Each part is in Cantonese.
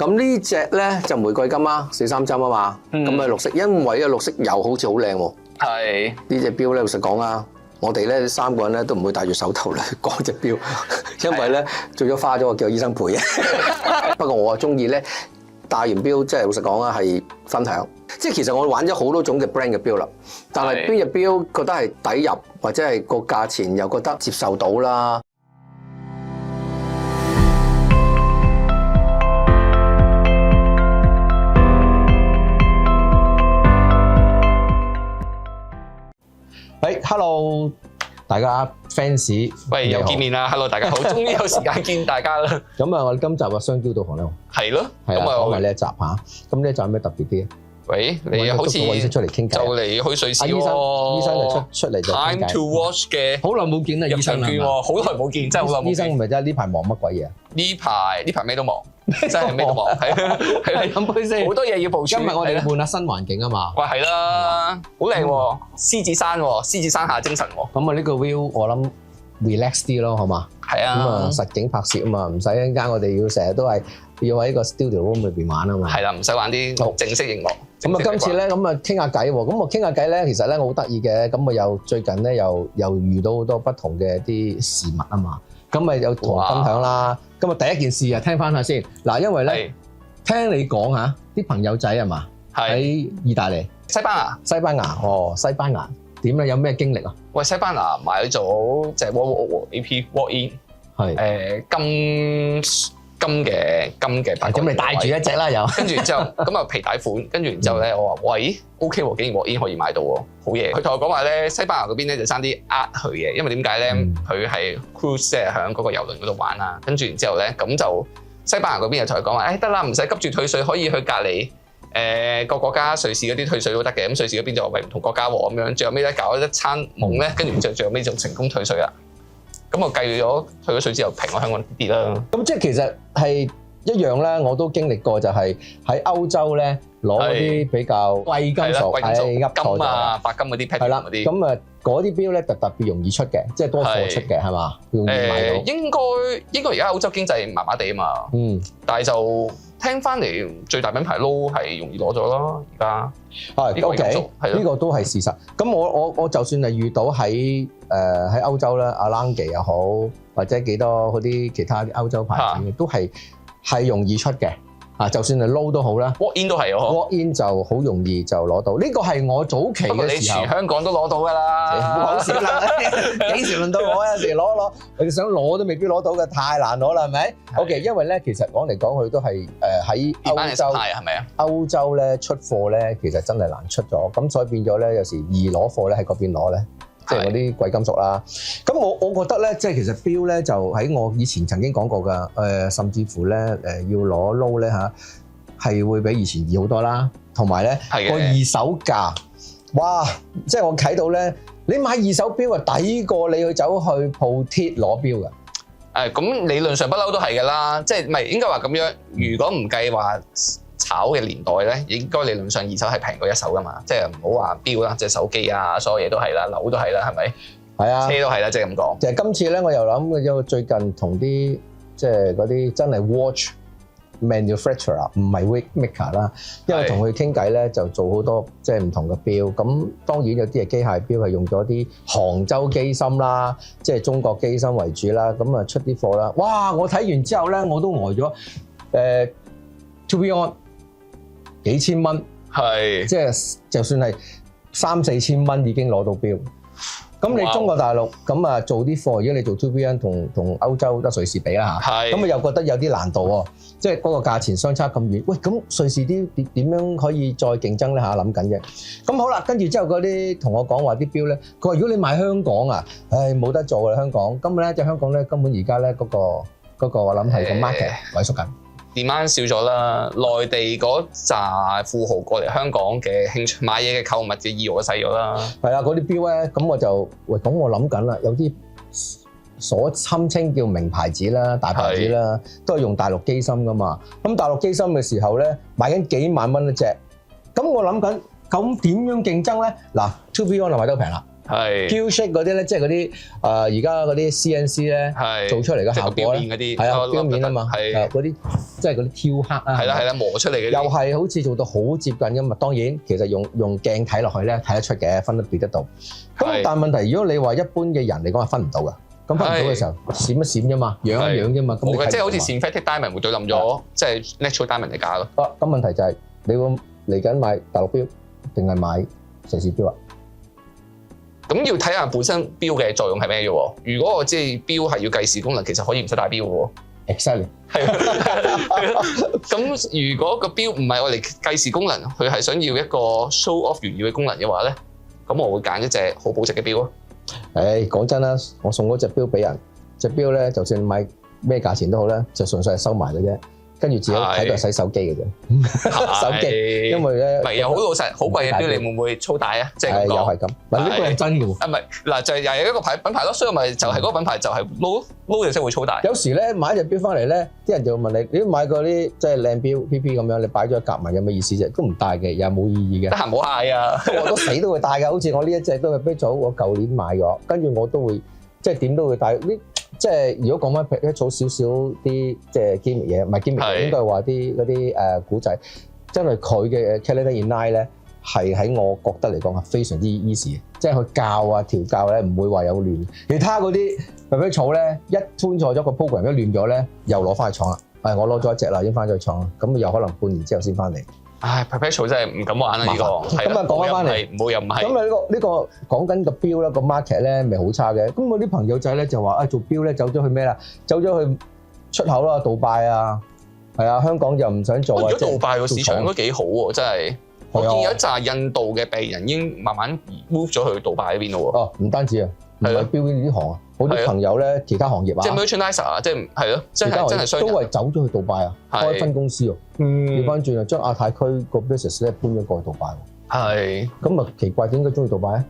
咁呢隻咧就玫瑰金啦，43針啊嘛，咁啊綠色，因為綠色又好似好靚喎。係呢隻錶咧，老實講啊，我哋咧3個人咧都唔會戴住手頭嚟講隻錶，因為咧最咗花咗我叫醫生陪嘅。不過我啊中意咧戴完錶，即係老實講啊，係分享。即係其實我玩咗好多種嘅 brand 嘅錶啦，但係邊隻錶覺得係抵入，或者係個價錢又覺得接受到啦。Hello， 大家 fans， 喂，又見面啦 ！Hello， 大家好，終於有時間見大家啦。咁啊，我哋今集嘅雙標導航咧，係咯，係啊，講埋呢一集嚇。咁呢一集有咩特別啲？喂，你好似出嚟傾偈，就嚟去瑞士喎。醫生就出嚟就傾偈。Time to watch 嘅，好耐冇見啦，醫生券喎，好耐冇見，真係好耐冇見。醫生唔係真係呢排忙乜鬼嘢啊？呢排咩都忙，真係咩都忙，係啊，飲杯先。好多嘢要部署。今日我哋換下新環境啊嘛。喂，係啦，好靚喎，獅子山喎，獅子山下精神喎。咁啊，呢個 view 我諗 relax 啲咯，好嘛？係啊。咁啊，實景拍攝啊嘛，唔使一陣間我哋要成日都係要喺個 studio room 裏邊玩啊嘛。係啦，唔使玩啲正式熒幕。咁啊，今次咧咁啊傾下偈喎，咁我傾下偈咧，其實咧我好得意嘅，咁我又最近咧又遇到好多不同嘅啲事物啊嘛，咁咪有同分享啦。咁啊第一件事啊，聽翻下先。嗱，因為咧聽你講嚇，啲朋友仔係嘛喺意大利、西班牙、西班牙點咧？有咩經歷啊？喂，西班牙買咗隻 AP Walk In 係金嘅白金，咁你帶住一隻啦又，跟住之後咁啊皮帶款，跟住然之後咧我話喂 OK 喎，竟然 Walk In 可以買到喎，好嘢！佢同我講話咧，西班牙嗰邊咧就爭啲呃佢嘅，因為點解咧？佢係 cruise 即係喺嗰個遊輪嗰度玩啦，跟住然之後咧咁就西班牙嗰邊就同佢講話，得啦，唔使急住退稅，可以去隔離個國家瑞士嗰啲退稅都得嘅，咁瑞士嗰邊就話喂唔同國家喎咁樣，最後尾咧搞一餐夢咧，跟住最後尾就成功退稅啦。咁我計咗退咗稅之後平咗香港啲啦。咁即係其實係一樣啦，我都經歷過，就係喺歐洲咧攞嗰啲比較貴金屬，金啊、白金嗰啲 platinum 嗰啲。咁啊嗰啲錶咧特別容易出嘅，即係多貨出嘅係嘛？容易買到。應該而家歐洲經濟麻麻地啊嘛。但係就聽翻嚟最大品牌撈係容易攞咗咯，而家。係 OK，呢個都係事實。咁我就算係遇到喺歐洲啦，阿 Lange 又好，或者幾多嗰啲其他歐洲牌子嘅，都係容易出嘅。就算係撈都好啦 ，Walk In 都係喎 ，Walk In 就好容易就攞到。呢個係我早期嘅時候，你全香港都攞到㗎啦，唔好講笑啦，幾時輪到我？有時攞，你想攞都未必攞到嘅，太難攞啦，係咪 ？OK， 因為咧其實講嚟講去都係喺歐洲，係咪啊？歐洲咧出貨咧其實真係難出咗，咁所以變咗咧有時易攞貨咧喺嗰邊攞咧。即係嗰啲貴金屬啦，咁我覺得咧，即係其實錶咧就喺我以前曾經講過㗎，甚至乎咧要攞撈咧嚇，係會比以前易好多啦，同埋咧個二手價，哇！即係我睇到咧，你買二手錶啊抵過你去走去鋪貼攞錶㗎。咁理論上不嬲都係㗎啦，即係唔係應該話咁樣？如果唔計話炒嘅年代咧，應該理論上二手係平過一手噶嘛，即係唔好話錶啦，即係手機啊，所有嘢都係啦，樓都係啦，係咪？係啊，車都係啦，即係咁講。其實今次咧，我又諗咗最近同啲即係嗰啲真係 watch manufacturer 唔係 watch maker 啦，因為同佢傾偈咧，就做好多即係唔同嘅錶。咁當然有啲係機械錶係用咗啲杭州機芯啦，即係中國機芯為主啦。咁啊出啲貨啦，哇！我睇完之後咧，我都呆咗。To be on。幾千蚊，係即係就算係3-4千蚊已經攞到錶。咁你中國大陸咁啊做啲貨，如果你做 2BN 同歐洲得瑞士比啦嚇，咁啊又覺得有啲難度喎，即係嗰個價錢相差咁遠。喂，咁瑞士啲點樣可以再競爭咧嚇？諗緊嘅。咁好啦，跟住之後嗰啲同我講話啲錶咧，佢話如果你買香港啊，唉冇得做啦香港。根本咧即係香港咧根本而家咧嗰個我諗係個 market 萎縮緊。demand 少咗啦，內地嗰紮富豪過嚟香港嘅興趣買嘢嘅購物嘅意欲細咗啦。係啊，嗰啲錶咧，咁我就咁我諗緊啦，有啲所堪稱叫名牌子啦、大牌子啦，都係用大陸機芯噶嘛。咁大陸機芯嘅時候咧，買緊幾萬蚊一隻，咁我諗緊，咁點樣競爭咧？嗱 2BN 買都平啦。係 Q shape 嗰啲咧，即係嗰啲而家嗰啲 CNC 咧係做出嚟嘅效果咧，即係個表面嗰啲，係啊表面啊嘛，係嗰啲即係嗰啲雕刻啊，係啦，磨出嚟嘅又係好似做到好接近㗎嘛。當然其實用鏡睇落去咧睇得出嘅，分得別得到。咁但係問題，如果你話一般嘅人嚟講係分唔到㗎。咁分唔到嘅時候，閃一閃啫嘛，樣一樣啫嘛。冇嘅，即係好似 synthetic diamond 會對冧咗，即係 natural diamond 嚟假咯。咁問題就係你會嚟緊買大陸錶定係買瑞士錶啊？咁要睇下本身錶嘅作用係咩嘅喎。如果我知錶係要計時功能，其實可以唔使戴錶嘅喎。Exactly。係。咁如果個錶唔係我嚟計時功能，佢係想要一個 show off 炫耀嘅功能嘅話咧，咁我會揀一隻好保值嘅錶咯。講真啦，我送嗰隻錶俾人，隻錶咧就算買咩價錢都好咧，就純粹係收埋嘅啫，跟住自己喺度洗手機嘅啫，手機，因為咧，唔係又好老實，好貴嘅錶你會唔會粗大啊？即係咁講，又係咁，嗱呢個係真嘅喎。唔係嗱就係又係一個品牌咯，所以咪就係嗰個品牌就係撈就先會粗大。有時咧買隻錶翻嚟咧，啲人就會問你，你買過啲即係靚錶 PP 咁樣，你擺咗夾埋有咩意思啫？都唔戴嘅，又冇意義嘅。得閒唔好嗌啊！我都死都會戴㗎，好似我呢一隻都係啤酒，我舊年買咗，跟住我都會即係點都會戴。即係如果講翻一早少少啲即係 gimmick 嘢，唔係 gimmick，應該係話啲嗰啲古仔，真係佢嘅 Calendar in Line 咧係喺我覺得嚟講係非常之 easy 嘅，即係佢教啊調教咧唔會話有亂。其他嗰啲譬草咧一吞錯咗個 program 一亂咗咧，又攞翻去廠啦。我攞咗一隻啦，已經翻咗去廠啦，咁又可能半年之後先翻嚟。唉 ，Perpetual 真係唔敢玩啦呢個。咁啊講翻嚟，冇又唔係。咁啊呢個講緊個錶咧，個 market 咧咪好差嘅。咁我啲朋友仔咧就話做錶咧走咗去咩啦？走咗去出口啦，杜拜啊，係啊，香港就唔想做啊。如果杜拜個市場都幾好喎，真係。我見有一紮印度嘅病人已經慢慢 move 咗去杜拜嗰邊咯喎。哦，唔單止啊，唔係錶呢行啊，好多朋友咧其他行業啊，即係 merchandiser 啊，即係係咯，真係商人都係走咗去杜拜啊，開分公司喎。調翻轉啊，將亞太區個 business 咧搬咗過去杜拜喎。係。咁啊奇怪，點解中意杜拜啊？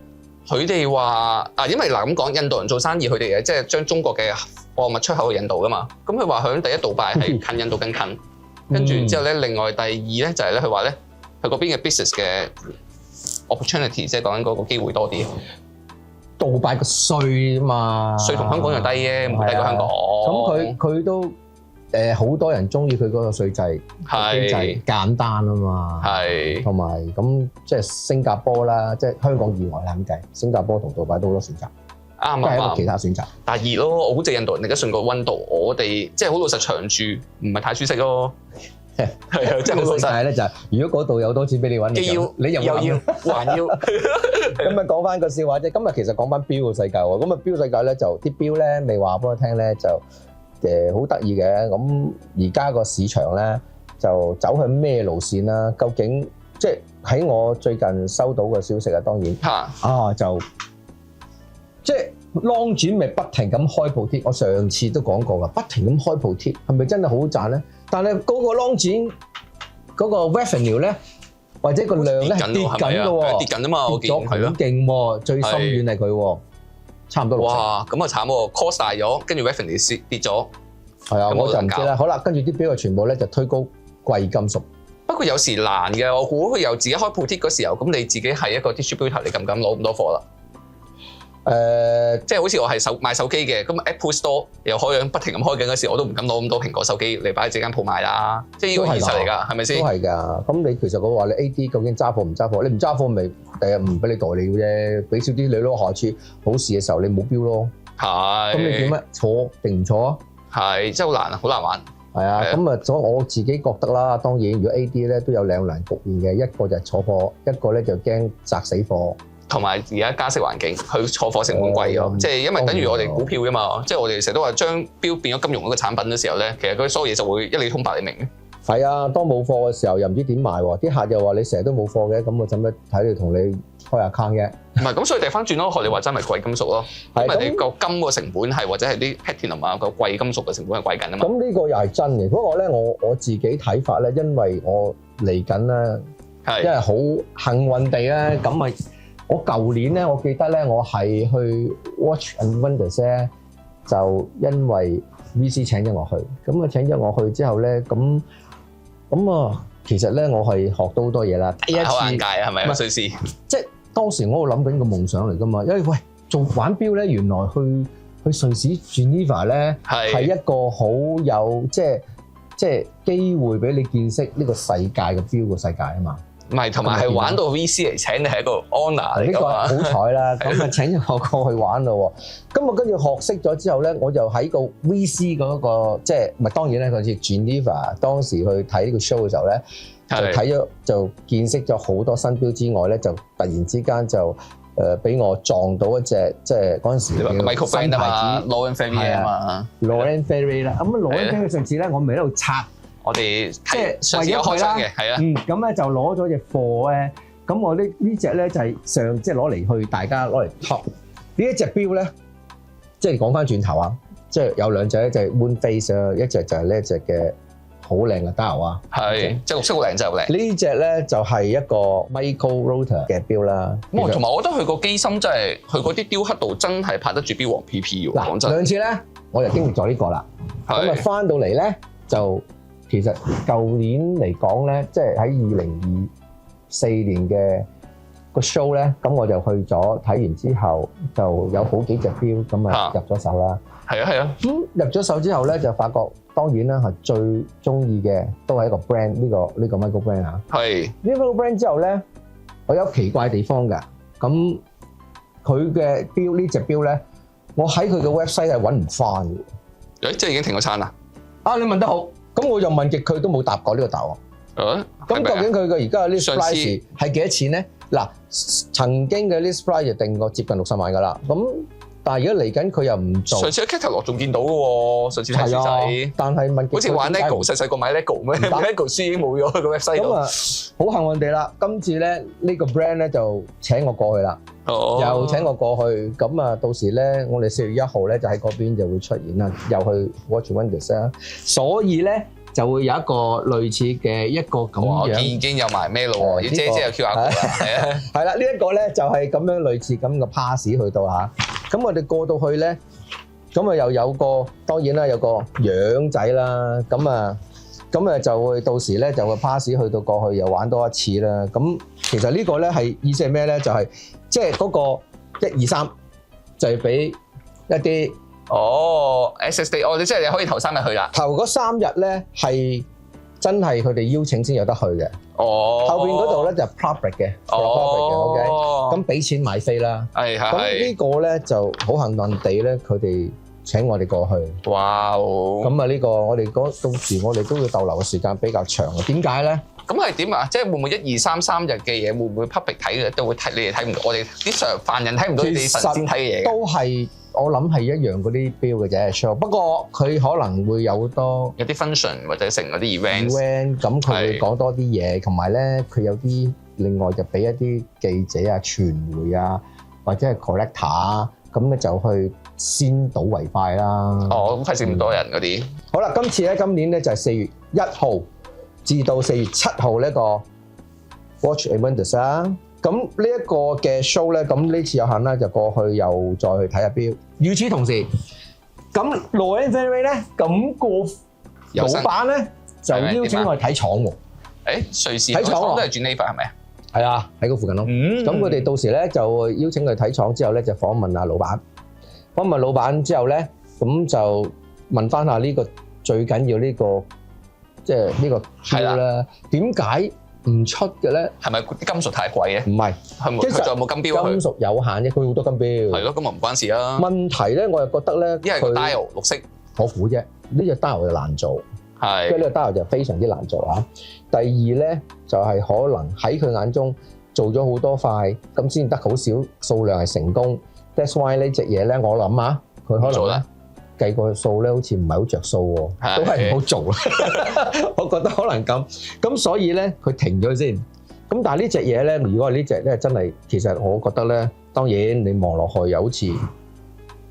佢哋話因為嗱咁講，印度人做生意，佢哋嘅即係將中國嘅貨物出口去印度噶嘛。咁佢話響第一杜拜係近印度更近，跟住之後咧，另外第二咧就係咧，佢話咧佢嗰邊嘅 business 嘅 opportunity， 即係講緊嗰個機會多啲。杜拜個稅啊嘛，稅同香港又低嘅，唔低過香港。咁佢都好多人中意佢嗰個稅制，經濟簡單啊嘛，係同埋咁即係新加坡啦，即係香港以外啦咁計，新加坡同杜拜都好多選擇，啱都係一個其他選擇。但係熱咯，我好似印度人，你而家順個溫度，我哋即係好老實長住，唔係太舒適咯。係啊，即係好老實咧就係，如果嗰度有多錢俾你揾，你又要還要。咁啊講翻個笑話啫，今日其實講翻錶嘅世界喎，咁啊錶世界咧就啲錶咧未話俾我聽咧就好得意嘅，咁而家個市場咧就走向咩路線啦？究竟即係喺我最近收到嘅消息啊，當然就即係 long 轉咪不停咁開鋪貼，我上次都講過噶，不停咁開鋪貼，係咪真係好賺咧？但係嗰個 long 轉嗰個 revenue 咧，或者個量咧跌緊嘅喎，跌緊啊嘛，跌咗好勁喎，最深遠係佢喎，差唔多60%。哇，咁啊慘喎 ，cost 大咗，跟住 revenue 跌咗。係啊，我就唔知啦。好啦，跟住啲錶啊，全部咧就推高貴金屬。不過有時難嘅，我估佢由自己開鋪貼嗰時候，咁你自己係一個 distributor，你敢唔敢攞咁多貨啦？即係好似我係賣手機嘅，咁 Apple Store 又開緊不停咁開緊嗰時，我都唔敢攞咁多蘋果手機嚟擺喺自己間鋪賣啦。即係呢個現實嚟㗎，係咪先？都係㗎。咁你其實我話你 AD 究竟揸貨唔揸貨？你唔揸貨咪第日唔俾你代理嘅啫，俾少啲你咯。下次好事嘅時候你冇錶咯。係。咁你點咩？錯定唔錯啊？係，真係好難啊，好難玩。係啊，咁啊，所以我自己覺得啦，當然如果 AD 咧都有兩難局面嘅，一個就係坐貨，一個咧就驚砸死貨。同埋而家加息環境，佢坐貨成本貴咗，即係因為等於我哋股票㗎嘛，即係我哋成日都話將錶變咗金融嗰個產品嘅時候咧，其實嗰啲所有嘢就會一理通百理明嘅。係啊，當冇貨嘅時候又唔知點賣喎，啲客又話你成日都冇貨嘅，咁我使乜睇你同你開 account 嘅？唔係，咁所以掉翻轉咯，學你話真係貴金屬咯，因為你個金個成本係或者係啲 platinum 啊個貴金屬嘅成本係貴緊啊嘛。咁呢個又係真嘅，不過咧我自己睇法咧，因為我嚟緊咧，因為好幸運地咧，咁咪。我舊年咧，我記得咧，我係去 Watch and Wonders 咧，就因為 VC 請咗我去，咁啊請咗我去之後咧，咁啊，其實咧我係學到好多嘢啦。第一次好眼界啊，係咪啊？瑞士即係當時我喺度諗緊個夢想嚟㗎嘛，因為喂做玩錶咧，原來去瑞士 Geneva 咧係一個好有即係機會俾你見識呢個世界嘅錶個世界啊嘛。唔係，同埋係玩到 VC 嚟請你係一個 honour 嚟㗎嘛。呢個好彩啦，咁啊請咗我過去玩咯喎。咁我跟住學識咗之後咧，我就喺個 VC 嗰個即係咪當然咧，嗰次 Geneva 當時去睇呢個 show 嘅時候咧，就睇咗就見識咗好多新錶之外咧，就突然之間就俾我撞到一隻即係嗰陣時嘅新牌子 Laurent Ferrier 啊嘛 ，Laurent Ferrier 啦。咁 Laurent Ferrier 上次咧，我咪喺度拆。我哋即係為咗開箱嘅，係啊，咁咧就攞咗隻貨咧，咁我呢隻咧就係即係攞嚟去大家攞嚟 top 呢一隻錶咧，即係講翻轉頭啊，即係有兩隻咧就係 Moon Face 啊，一隻就係呢一隻嘅好靚嘅 dial 啊，係即係綠色好靚，真係好靚。呢隻咧就係一個 Michael Rotor 嘅錶啦。咁同埋我覺得佢個機芯真係，佢嗰啲雕刻度真係拍得住錶王 PP 喎。講真，兩次咧我就經歷咗呢個啦，咁啊翻到嚟咧就。其實舊年嚟講咧，即係喺2024年嘅個 show 咧，咁我就去咗睇完之後，就有好幾隻錶咁啊入咗手啦。係啊係啊。咁入咗手之後咧，就發覺當然啦係最中意嘅都係一個 brand 呢個 Michael brand 啊。係。呢個 brand 之後咧，我有奇怪地方㗎。咁佢嘅錶呢隻錶咧，我喺佢嘅 website 係揾唔翻嘅。誒，即係已經停咗餐啦？啊，你問得好。咁我又問極佢都冇答過呢個答案。咁究竟佢嘅而家嘅 list price 係幾多錢咧？嗱，曾經嘅 list price 就定過接近60萬㗎啦。咁但係而家嚟緊佢又唔做。上次喺 catalog 仲見到嘅喎，上次睇書仔。但係問好似玩 LEGO 細細個買 LEGO 咩？LEGO 書已經冇咗個 website 度。咁啊，好幸運地啦，今次咧呢個 brand 咧就請我過去啦。又請我過去，咁啊到時咧，我哋4月1號咧就喺嗰邊就會出現啦，又去 Watch Wonders 啦，所以咧就會有一個類似嘅一個咁樣。我見已經有埋咩咯喎，要姐有 QR code 啦，係啊，係啦，呢一個咧就係咁樣類似咁嘅 pass 去到嚇，咁我哋過到去咧，咁啊又有個當然啦，有個樣仔啦，咁啊就會到時咧就會 pass 去到過去又玩多一次啦，咁其實呢個咧係意思係咩咧？就係即係嗰個1、2、3就係俾一啲SSD 你即係你可以頭3日去啦。頭嗰3日咧係真係佢哋邀請先有得去嘅。後邊嗰度咧就 public 嘅 OK。咁俾錢買飛啦。咁呢個咧就好幸運地咧，佢哋請我哋過去。哇！咁啊呢個我哋到時我哋都要逗留嘅時間比較長啊。點解咧？咁係點啊？即係會唔會1、2、3日嘅嘢會唔會 public 睇嘅都會睇？你哋睇唔到，我哋啲凡人睇唔到你哋神仙睇嘅嘢。都係我諗係一樣嗰啲標嘅啫 show，不過佢可能會有好多有啲 function 或者成嗰啲 event，咁佢會講多啲嘢，同埋咧佢有啲另外就俾一啲記者啊、傳媒啊或者係 collector 啊，咁咧就去先睹為快啦。咁費事咁多人嗰啲。好啦，今年咧就係4月1號。至到4月7號呢個 Watch and Wonders 啦，咁呢一個嘅 show 咧，咁呢次有幸啦，就過去又再去睇下錶。與此同時，咁 Laurent Ferrier 咧，咁個老闆咧就邀請我去睇廠喎。瑞士睇廠都係轉呢塊係咪啊？係啊，喺嗰附近咯。咁佢哋到時咧就邀請佢睇廠之後咧，就訪問下老闆。訪問老闆之後咧，咁就問翻下呢個最緊要呢個。即係呢個錶咧，點解唔出嘅咧？係咪啲金屬太貴咧？唔係，佢仲有冇金錶？金屬有限啫，佢好多金錶。係咯，咁啊唔關事啦。問題咧，我又覺得咧，因為個 dial 綠色，我估啫。呢隻 dial 就難做，係，即係呢個 dial 就非常之難做啊。第二咧，就係可能喺佢眼中做咗好多塊，咁先得好少數量係成功。That's why 呢隻嘢咧，我諗下，佢可能咧。計個數咧，好似唔係好着數喎，都係唔好做啦。我覺得可能咁，所以咧佢停咗先。咁但係呢隻嘢咧，如果係呢隻咧，真係其實我覺得咧，當然你望落去又好似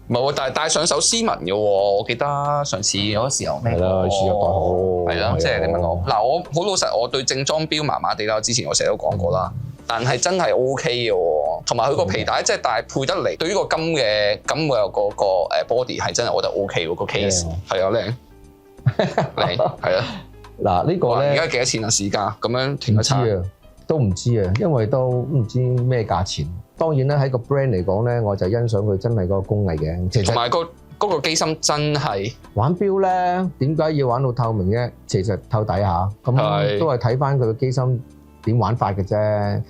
唔係喎，但係戴上手斯文嘅喎。我記得上次嗰時候咩？係啦，輸入代號係啦，即係你問我嗱，我好老實，我對正裝標麻麻地啦。之前我成日都講過啦。但係真係 OK 嘅喎，同埋佢個皮帶即係但係配得嚟，對於個金嘅咁我有個 body 係真係我覺得 OK 喎，個 case 係啊靚係啊。嗱呢個咧而家幾多錢啊？市價咁樣停咗餐都唔知啊，因為都唔知咩價錢。當然咧喺個 brand 嚟講咧，我就欣賞佢真係嗰個工藝嘅。其實同埋嗰個機芯真係玩錶咧，點解要玩到透明啫？其實透底下，咁都係睇翻佢個機芯點玩法嘅啫。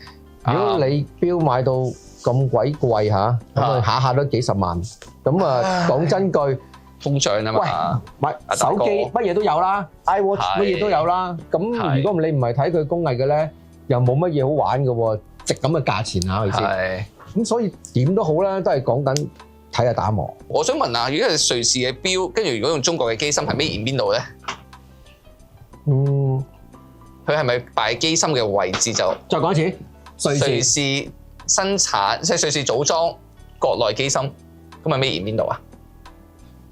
如果你錶買到咁鬼貴嚇，咁啊下下都幾十萬，咁啊講真句，通脹啊嘛。買手機乜嘢都有啦 ，iWatch 乜嘢都有啦。咁如果你唔係睇佢工藝嘅咧，又冇乜嘢好玩嘅喎，值咁嘅價錢啊，係咪先？咁所以點都好啦，都係講緊睇下打磨。我想問下，如果係瑞士嘅錶，跟住如果用中國嘅機芯，係made in邊度咧？佢係咪擺機芯嘅位置就？再講一次，瑞士生產即係瑞士組裝國內機芯，咁係made in邊度啊？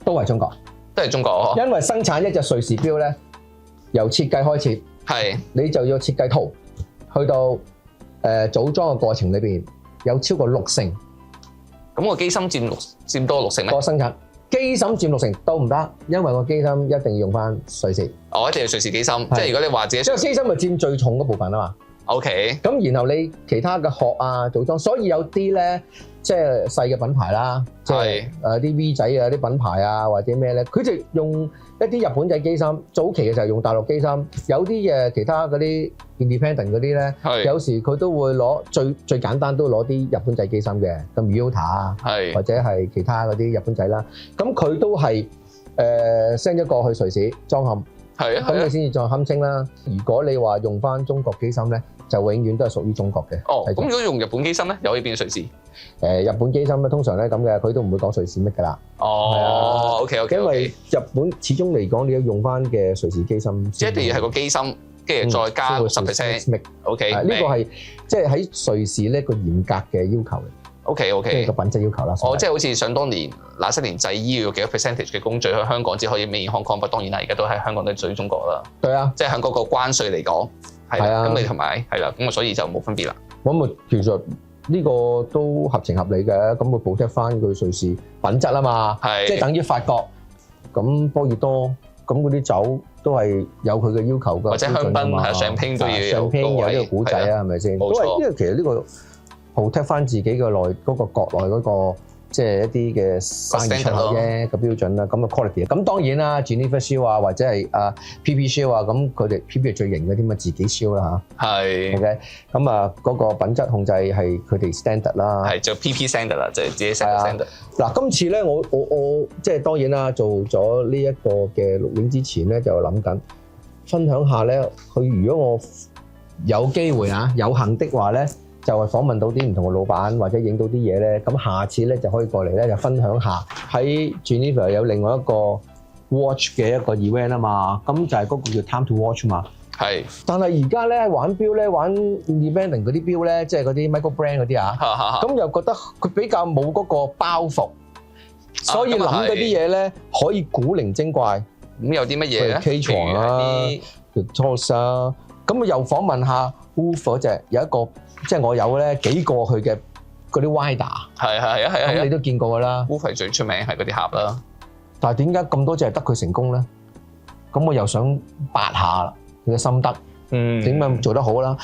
都係中國，都係中國。因為生產一隻瑞士錶咧，由設計開始，係你就要設計圖，去到組裝嘅過程裏邊有超過60%。咁個機芯佔多60%咩？個生產機芯佔60%都唔得，因為個機芯一定要用翻瑞士。一定要瑞士機芯。即係如果你話自己，即係機芯咪佔最重嗰部分啊嘛。OK。咁然後你其他嘅殼啊組裝，所以有啲咧即係細嘅品牌啦，即係啲 V 仔啊啲品牌啊或者咩咧，佢就用一啲日本仔機芯，早期嘅就係用大陸機芯，有啲嘅其他嗰啲 independent 嗰啲咧，有時佢都會攞最簡單都攞啲日本仔機芯嘅，咁 Miyota 啊，或者係其他嗰啲日本仔啦，咁佢都係send 咗過去瑞士裝嵌，咁你先至再堪稱啦。如果你話用翻中國機芯咧，就永遠都係屬於中國嘅。咁如果用日本機芯咧，又可以變瑞士？日本機芯咧，通常咧咁嘅，佢都唔會講瑞士乜㗎啦。OK。因為日本始終嚟講，你要用翻嘅瑞士機芯，即係一定要係個機芯，跟住再加10%。OK。呢個係即係喺瑞士呢個嚴格嘅要求嚟。OK。即係個品質要求啦。即係好似想當年那些年製衣要幾多 percentage 嘅工序喺香港只可以 made in Hong Kong，當然啦，而家都喺香港都屬於中國啦。對啊，即係喺嗰個關稅嚟講，係啊。咁你同埋係啦，咁所以就冇分別啦。咁啊，其實呢個都合情合理嘅，咁佢補貼翻佢瑞士品質啊嘛，即係等於法國咁波爾多咁嗰啲酒都係有佢嘅要求㗎，或者香檳係上拼都要有呢個古仔啊，係咪先？冇錯，因為其實呢個補貼翻自己嘅內嗰個國內嗰個即係一啲嘅生意出口啫個標準啦，咁嘅 quality。咁當然啦 Genever Seal 啊，或者係PP Seal 啊，咁佢哋 PP 係最型嗰啲嘛，自己 Seal 啦嚇。係。OK，咁啊嗰個品質控制係佢哋 standard 啦。係就 PP standard 啦，就係自己 standard。嗱，今次咧我即係當然啦，做咗呢一個嘅錄影之前咧，就諗緊分享下咧，佢如果我有機會有幸的話咧，就係訪問到啲唔同嘅老闆，或者影到啲嘢咧，咁下次咧就可以過嚟咧就分享下喺 Geneva 有另外一個 watch 嘅一個 event 啊嘛，咁就係嗰個叫 Time to Watch 嘛。係。但係而家咧玩錶咧玩 independent 嗰啲錶咧，即係嗰啲 micro brand 嗰啲咁又覺得佢比較冇嗰個包袱，所以諗嗰啲嘢咧可以古靈精怪。咁有啲乜嘢咧？K-Tron 啊 ，Tos 啊，咁又訪問下 Wolf 嗰隻有一個。即係我有咧幾個佢嘅嗰啲 Wider，係，咁你都見過㗎啦。Wolf 最出名係嗰啲盒啦。但係點解咁多隻係得佢成功咧？咁我又想八下佢嘅心得，點解做得好啦？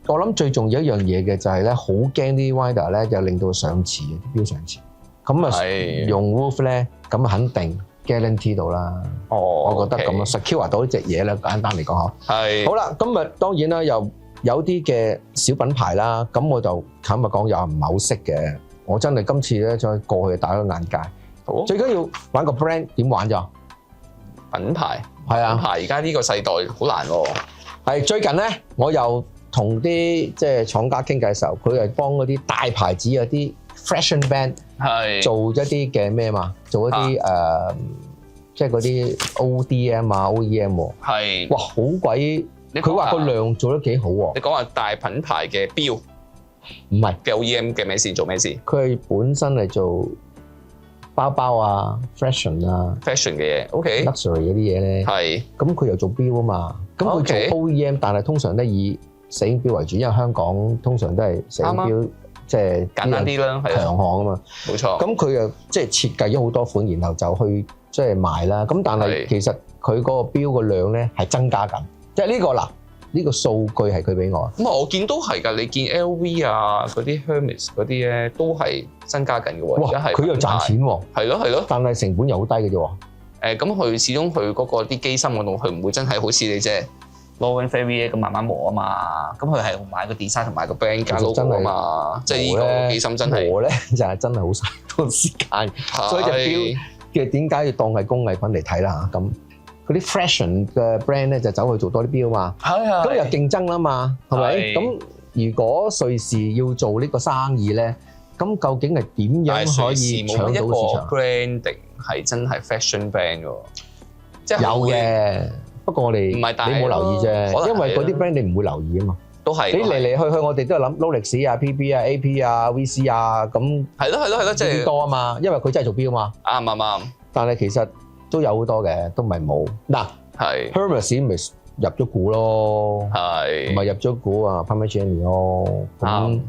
我諗最重要一樣嘢嘅就係咧，好驚啲 Wider 咧就令到上次啲錶上次。咁啊用 Wolf 咧，咁肯定 guarantee 到啦。我覺得咁啊 secure 到呢隻嘢咧，簡單嚟講嚇。係。好啦，咁啊當然啦，又有啲嘅小品牌啦，咁我就坦白講又唔係好識嘅。我真係今次咧再過去打開眼界。好，最緊要玩個 brand 點玩咋？品牌係啊，品牌而家呢個世代好難喎。係最近咧，我又同啲即係廠家傾偈嘅時候，佢係幫嗰啲大牌子有啲 fashion band 做一啲嘅咩嘛，做一啲即係嗰啲 ODM 啊 OEM 喎。係。哇，好鬼！佢話個量做得幾好喎。你講話大品牌嘅錶，唔係嘅 OEM 嘅咩事？做咩事？佢係本身係做包包啊、fashion 嘅嘢，OK，luxury 嗰啲嘢咧。係。咁佢又做錶啊嘛。咁佢做 OEM，但係通常都以石英錶為主，因為香港通常都係石英錶，即係簡單啲啦，強項啊嘛。冇錯。咁佢又即係設計咗好多款，然後就去即係賣啦。咁但係其實佢嗰個錶個量咧係增加緊。即係呢個嗱，呢個數據係佢俾我。咁我見都係㗎，你見 LV 啊嗰啲 Hermes 嗰啲咧都係增加緊嘅喎。而家係佢又賺錢喎。係咯。但係成本又好低嘅啫喎。咁佢始終佢嗰個啲機芯嗰度，佢唔會真係好似你即係 Laurent Perrier 咁慢慢磨啊嘛。咁佢係買個 design 同埋個 brand 加 logo 啊嘛。即係呢個機芯真係磨咧，就係真係好嘥多時間。所以隻錶嘅點解要當係工藝品嚟睇啦嚇？咁嗰啲 fashion 嘅 brand 咧就走去做多啲錶嘛。咁又競爭啦嘛，係咪？咁如果瑞士要做呢個生意咧，咁究竟係點樣可以搶到市場？branding 係真係 fashion brand 喎，即係有嘅。不過我哋唔係，你冇留意啫，因為嗰啲 brand 你唔會留意啊嘛。都係你嚟嚟去去，我哋都係諗勞力士啊、PB 啊、AP 啊、VC 啊咁。係咯，即係多啊嘛，因為佢真係做錶嘛。啱。但係其實都有好多嘅，都唔係冇。嗱，Hermes 咪入咗股咯，唔係入咗股啊 Parmigiani 咯，咁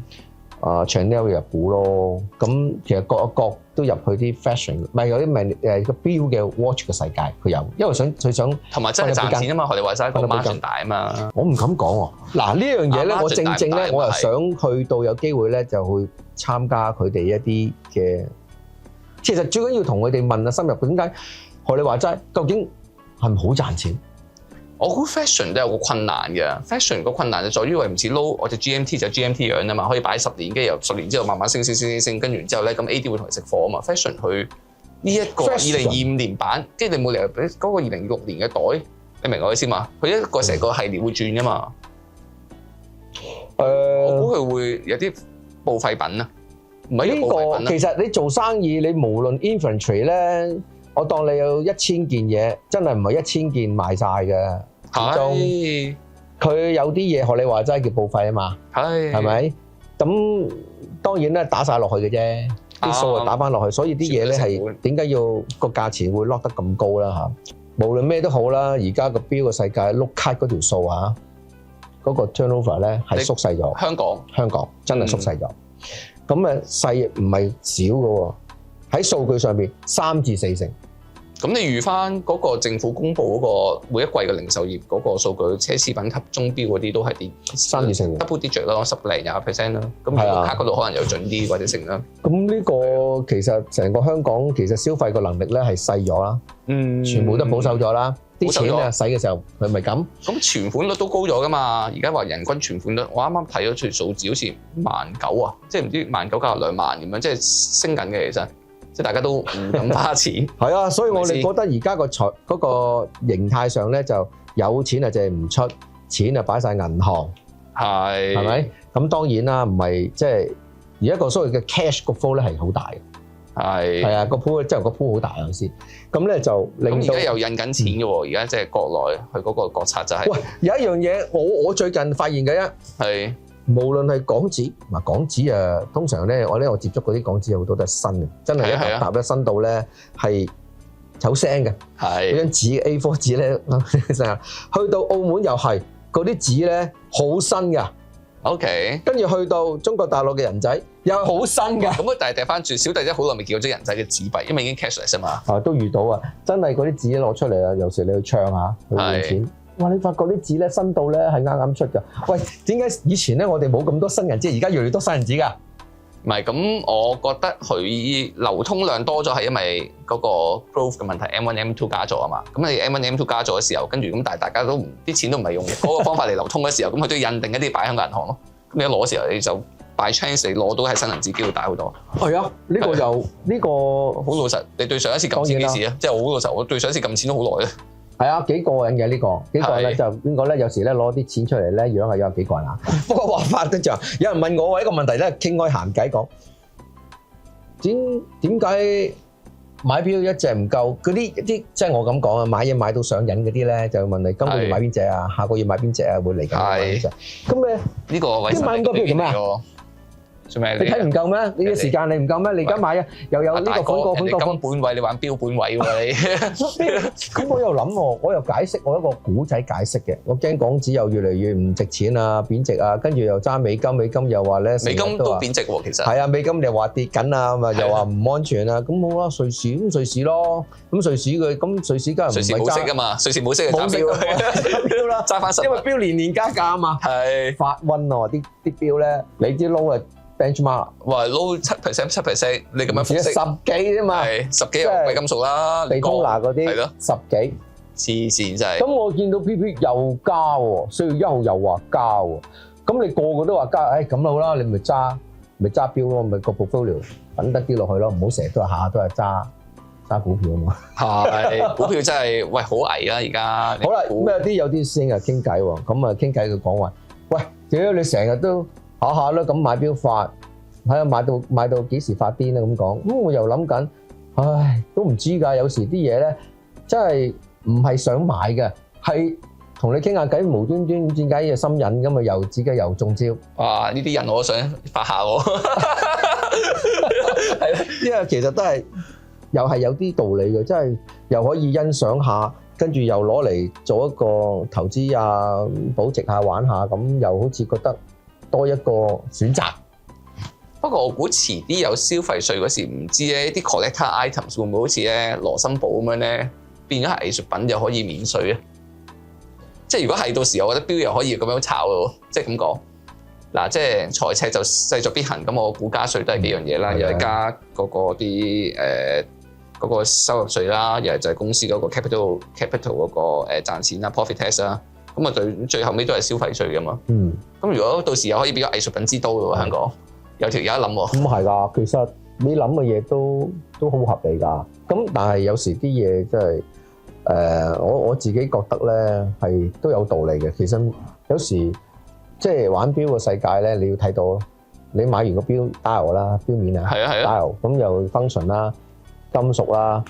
Chanel 入股咯，咁其實各一各都入去啲 fashion，唔係有啲咪個錶嘅 watch 嘅世界佢有，因為佢想同埋真係賺錢啊嘛，學你話齋個 margin 大啊嘛。我唔敢講喎。嗱呢樣嘢咧，我正咧，我又想去到有機會咧，就去參加佢哋一啲嘅。其實最緊要同佢哋問下深入點解學你話齋，究竟係咪好賺錢？我估 fashion 都有個困難嘅 ，fashion 個困難就在於為唔似 low，我隻 GMT 就 GMT 樣啊嘛，可以擺10年，跟住由10年之後慢慢升，跟住之後咧，咁 AD 會同你食貨啊嘛。fashion 佢呢一個2025年版，即係你冇理由俾嗰個2026年嘅袋，你明我意思嘛？佢一個成個系列會轉噶嘛。我估佢會有啲報廢品啊，唔係呢個。其實你做生意，你無論 inventory 咧。我當你有1000件嘢，真係唔係1000件賣晒嘅。係。佢有啲嘢學你話齋叫報廢啊嘛。係咪？咁當然咧打晒落去嘅啫，啲數就打翻落去，所以啲嘢咧係點解要個價錢會落得咁高啦嚇？無論咩都好啦，而家個錶嘅世界碌卡嗰條數啊，嗰個 turnover 咧係縮細咗。香港真係縮細咗。咁細唔係少嘅喎，喺數據上邊3至4成。咁你預翻嗰個政府公布嗰個每一季嘅零售業嗰個數據，奢侈品及鐘錶嗰啲都係跌3至4 double digit 咯，10零20% 啦。咁卡嗰度可能又準啲或者成啦。咁呢個其實成個香港其實消費個能力咧係細咗啦，全部都保守咗啦。啲錢啊使嘅時候係咪咁？咁存款率都高咗噶嘛？而家話人均存款率，我啱啱睇咗出數字，好似19000啊，即係唔知19000加2萬咁樣，即係升緊嘅其實。即係大家都唔敢花錢，係啊，所以我哋覺得而家個嗰個形態上咧，就有錢啊，就係唔出錢啊，擺晒銀行，係咪？咁當然啦，唔係即係而家個所謂嘅 cash 個 flow 咧係好大嘅，係啊，個 pool 即係個 pool 好大有時，咁咧就令到而家又印緊錢嘅喎，而家即係國內佢嗰個國策就係，喂，有一樣嘢我最近發現嘅係。無論係港紙，港紙啊，通常咧，我接觸嗰啲港紙有好多都係新嘅，真係一沓新到咧係有聲嘅。嗰張紙 A4 紙咧，去到澳門又係嗰啲紙咧好新㗎。OK，跟住去到中國大陸嘅人仔又係好新㗎。咁啊，但係掉翻轉，小弟真係好耐未見過啲人仔嘅紙幣，因為已經 cashless 啊嘛。都遇到啊，真係嗰啲紙攞出嚟啊，有時你去唱下去換錢。哇！你發覺啲紙咧新到咧係啱出㗎。喂，點解以前咧我哋冇咁多新人紙，而家越嚟越多新人紙㗎？唔係咁，我覺得佢流通量多咗係因為嗰個 growth 嘅問題 M1、M2 加咗啊嘛。咁你 M1、M2 加咗嘅時候，跟住咁，但係大家都啲錢都唔係用嗰個方法嚟流通嘅時候，咁佢都要印定一啲擺喺個銀行咯。咁你一攞嘅時候，你就 by chance 你攞到係新銀紙機會大好多。係啊，呢個又呢個好老實。你對上一次撳錢幾時啊？即係我好老實，我對上一次撳錢都好耐啦。係啊，幾過癮嘅呢個，幾過癮咧就邊個咧？有時咧攞啲錢出嚟咧，樣係有幾過癮啊！不過話法得就有人問我一個問題咧，傾開閒偈講點解買錶一隻唔夠？嗰啲即係我咁講啊，買嘢買到上癮嗰啲咧，就問你今個月買邊隻啊？下個月買邊隻啊？會嚟緊買邊隻？咁咧呢個位買咁多錶做咩啊？做咩？你睇唔夠咩？你嘅時間你唔夠咩？你而家買啊，又有呢個款個款個款。金本位，你玩標本位喎你。咁我又諗喎，我又解釋我一個古仔解釋嘅。我驚港紙又越嚟越唔值錢啊，貶值啊，跟住又揸美金，美金又話咧，美金都貶值喎，其實。係啊，美金又話跌緊啊，咁啊又話唔安全啊，咁好啦，瑞士咁瑞士咯，咁瑞士佢咁瑞士梗係唔係揸？瑞士冇息㗎嘛，瑞士冇息係揸標啦，揸翻10。因為標年加價啊嘛。係。發瘟喎，啲標咧，你啲撈啊 benchmark，哇撈7%，你咁樣複息10幾啫嘛，係10幾又貴金屬啦，地通拿嗰啲係咯10幾，黐線真係。咁我見到 PP 又加喎，4月1號又話加喎，咁你個個都話加，咁好啦，你咪揸標咯，咪個 portfolio 揾得啲落去咯，唔好成日都係下下都係揸股票啊嘛。係股票真係喂好危啦而家。好啦，咁有啲師兄啊傾偈喎，咁啊傾偈佢講話，喂，屌你成日都下下都咁買標發，睇下買到幾時發癲咧咁講，咁我又諗緊，唉，都唔知㗎，有時啲嘢咧真係唔係想買嘅，係同你傾下偈，無端端點解嘅心癮咁啊，又自己又中招。哇！呢啲人我想發下喎。係，因為其實都係又係有啲道理嘅，即係又可以欣賞下，跟住又攞嚟做一個投資啊，保值下玩下，咁又好似覺得多一個選擇。不過我估遲啲有消費稅嗰時，唔知咧啲 collector items 會唔會好似咧羅森堡咁樣咧，變咗係藝術品又可以免稅咧？即係如果係到時，我覺得標又可以咁樣炒咯，即係咁講。嗱，即係財赤就勢在必行，咁我估加稅都係幾樣嘢啦，又係加嗰個啲嗰個收入稅啦，又係就係公司嗰個 capital 嗰個賺錢啦 profit tax 啦，咁啊最後尾都係消費稅噶嘛。嗯。咁如果到時又可以變咗藝術品之都咯，香港有條友諗喎。咁係㗎，其實你諗嘅嘢都好合理㗎。咁但係有時啲嘢真係我自己覺得咧係都有道理嘅。其實有時即係玩錶嘅世界咧，你要睇到你買完個錶 dial 啦，錶面啊，dial 咁又 function 啦。金屬啦，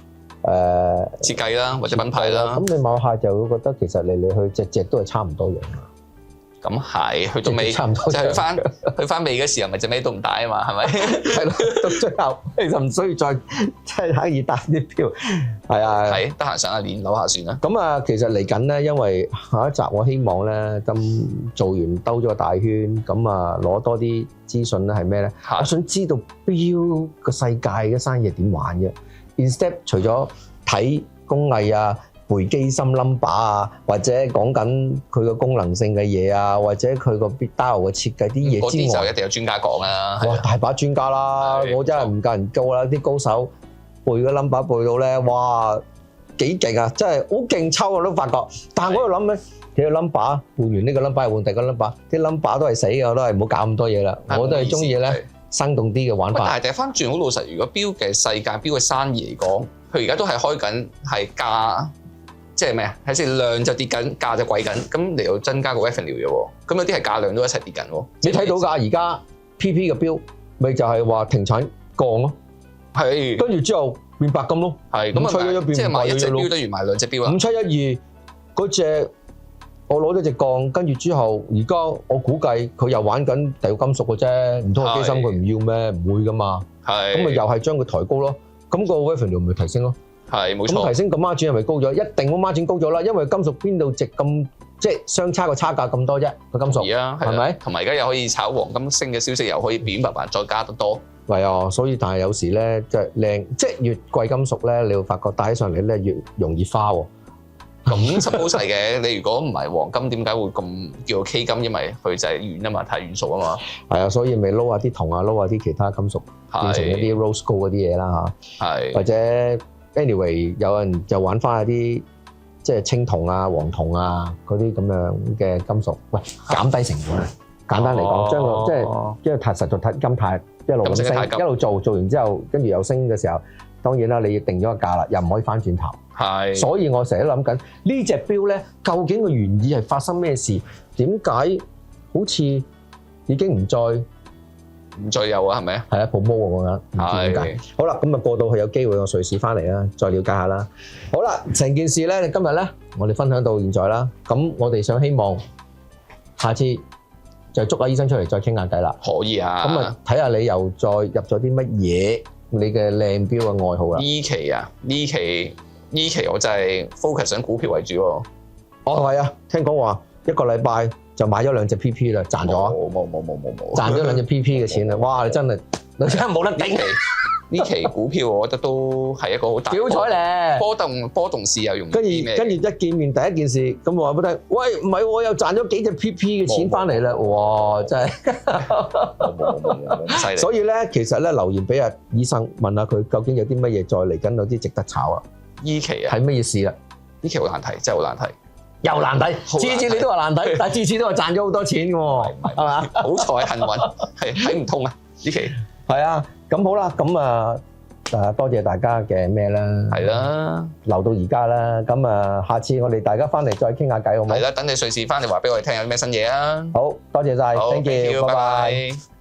設計啦，或者品牌啦，咁你某下就會覺得其實嚟嚟去隻都係差唔多樣。咁係，去到尾差唔多，就去翻尾嘅時候，咪隻咩都唔戴啊嘛，係咪？係咯，到最後你就唔需要再即係可以戴啲錶。係啊，係得閒上下鏈扭下算啦。咁啊，其實嚟緊咧，因為下一集我希望咧，咁做完兜咗個大圈，咁啊攞多啲資訊咧係咩咧？我想知道錶個世界嘅生意係點玩嘅。Instead 除咗睇工藝啊、背機芯 number 啊，或者講緊佢個功能性嘅嘢啊，或者佢個 dial 嘅設計啲嘢之外，嗰啲就一定有專家講啦。哇，大把專家啦，我真係唔夠人高啦，啲高手背個 number 背到咧，哇幾勁啊！真係好勁抽我都發覺。但係我又諗咧，幾個 number 換完呢個 number 換第二個 number，啲 number 都係死嘅，我都係唔好搞咁多嘢啦。我都係中意咧。生動啲嘅玩法，但係掉翻轉好老實，如果錶嘅世界、錶嘅生意嚟講，佢而家都係開緊係價，即係咩啊？係先量就跌緊，價就貴緊，咁嚟到增加個 revenue 嘅喎。咁有啲係價量都一齊跌緊喎。你睇到㗎？而家 PP 嘅錶咪就係話停產降咯，係跟住之後變白金咯，係咁啊，即係賣一隻錶等於賣兩隻錶啦。5712嗰隻。我攞咗隻鋼，跟住之後，而家我估計佢又玩緊第二個金屬嘅啫，唔通個機芯佢唔要咩？唔會噶嘛。係。咁咪又係將佢抬高咯，咁個 revenue 咪提升咯。係，冇錯。咁提升個 margin 係咪高咗？一定個 margin高咗啦，因為金屬邊度值咁，即係相差個差價咁多啫，個金屬。係咪？同埋而家又可以炒黃金升嘅消息，又可以變白白再加得多。係啊，所以但係有時咧，即係靚，即係越貴金屬咧，你會發覺戴起上嚟咧越容易花喎。咁 suppose 係嘅，你如果唔係黃金，點解會咁叫 K 金？因為佢就係軟啊嘛，太軟熟啊嘛。係啊，所以咪撈下啲銅啊，撈下啲其他金屬，變成一啲 rose gold 嗰啲嘢啦嚇。係。或者 anyway， 有人就玩翻一啲即係青銅啊、黃銅啊嗰啲咁樣嘅金屬，喂，減低成本啊！簡單嚟講，將個即係因為太實在太金太一路咁升，一路做完之後，跟住又升嘅時候。當然啦，你要定咗個價啦，又唔可以翻轉頭。係，所以我成日都諗緊呢隻錶咧，究竟個原意係發生咩事？點解好似已經唔再有啊？係咪啊？係啊，promo 我覺得唔知點解。好啦，咁啊過到去有機會我瑞士翻嚟啦，再了解下啦。好啦，成件事咧，今日咧我哋分享到現在啦。咁我哋想希望下次就捉阿醫生出嚟再傾下偈啦。可以啊。咁啊，睇下你又再入咗啲乜嘢，你嘅靚錶嘅愛好啦。呢期我真係 focus 喺股票為主喎。哦，係啊，聽講話一個禮拜就買咗2隻 PP 啦，賺咗。冇。賺咗2隻 PP 嘅錢啦，哇！你真係真係冇得頂。呢期股票我覺得都係一個好大表彩咧，波動市又容易跟住啲咩？一見面第一件事，咁我話俾你聽，喂，唔係我又賺咗幾隻 PP 嘅錢翻嚟啦，哇！真係冇犀利。所以咧，其實咧留言俾阿醫生問下佢究竟有啲乜嘢再嚟緊有啲值得炒啊？呢期啊，係乜嘢事啊？呢期好難睇，真係好難睇。又難睇，次你都話難睇，但係次都話賺咗好多錢嘅喎，係嘛？好彩幸運，係睇唔通啊！呢期係啊，咁好啦，咁啊多謝大家嘅咩啦，係啦，留到而家啦，咁啊下次我哋大家翻嚟再傾下偈好唔好？係啦，等你瑞士翻嚟話俾我哋聽有啲咩新嘢啊！好多謝晒，thank you，拜拜。